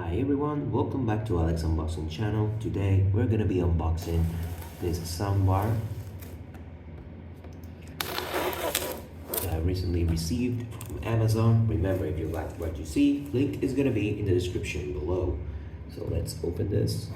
Hi everyone, welcome back to Alex Unboxing channel. Today we're gonna be unboxing this soundbar that I recently received from Amazon. Remember, if you like what you see, link is gonna be in the description below. So let's open this.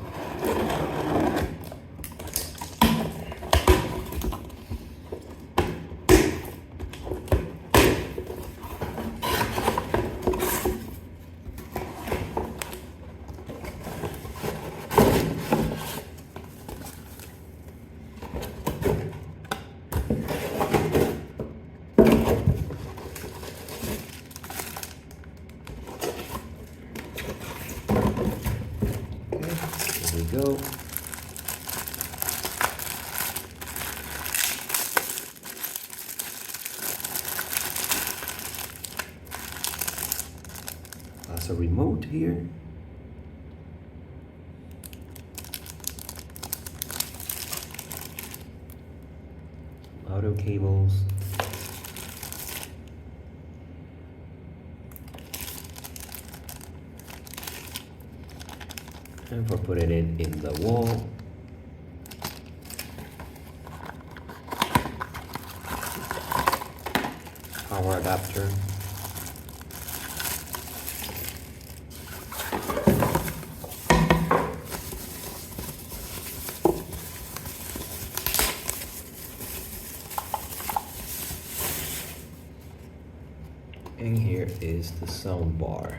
Here we go. There's a remote here. Audio cables. And for putting it in the wall. Power adapter. And here is the sound bar.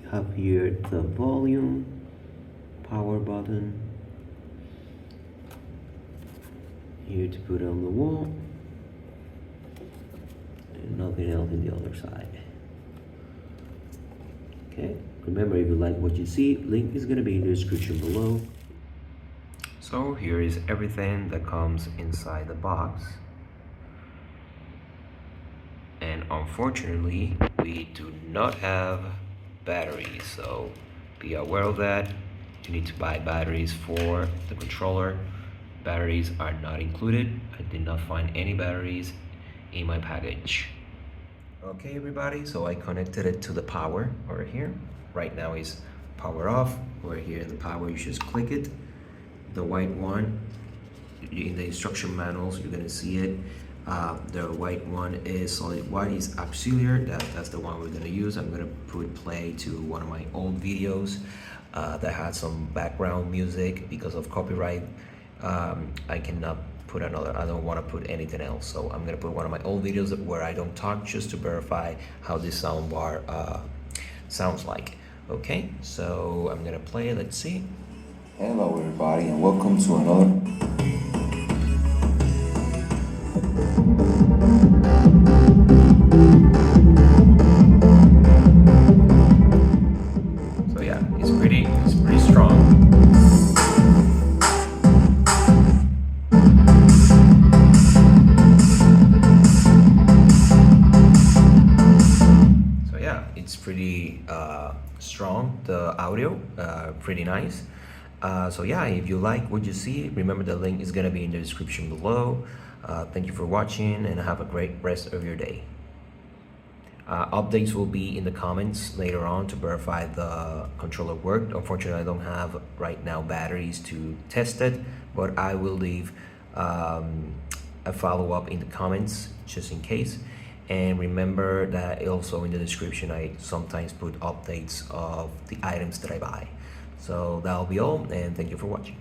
You have here the volume, power button, here to put it on the wall, and nothing else in the other side. Okay, remember, if you like what you see, link is gonna be in the description below. So here is everything that comes inside the box. And unfortunately, we do not have batteries, so be aware of that. You need to buy batteries for the controller. Batteries are not included. I did not find any batteries in my package. Okay everybody, so I connected it to the power over here. Right now is power off. Over here in the power, you just click it. The white one, in the instruction manuals, you're gonna see it. The white one is solid white, is auxiliary. That's the one we're gonna use. I'm gonna put play to one of my old videos that had some background music. Because of copyright, I cannot put another. I don't want to put anything else, so I'm gonna put one of my old videos where I don't talk, just to verify how this soundbar sounds like. Okay, so I'm gonna play it. Let's see. Hello everybody, and welcome to another So yeah, it's pretty strong. So yeah, it's pretty strong, the audio, pretty nice. So yeah, if you like what you see, remember the link is gonna be in the description below. Thank you for watching, and have a great rest of your day. Updates will be in the comments later on to verify the controller worked. Unfortunately, I don't have right now batteries to test it, but I will leave a follow-up in the comments just in case. And remember that also in the description, I sometimes put updates of the items that I buy. So that'll be all, and thank you for watching.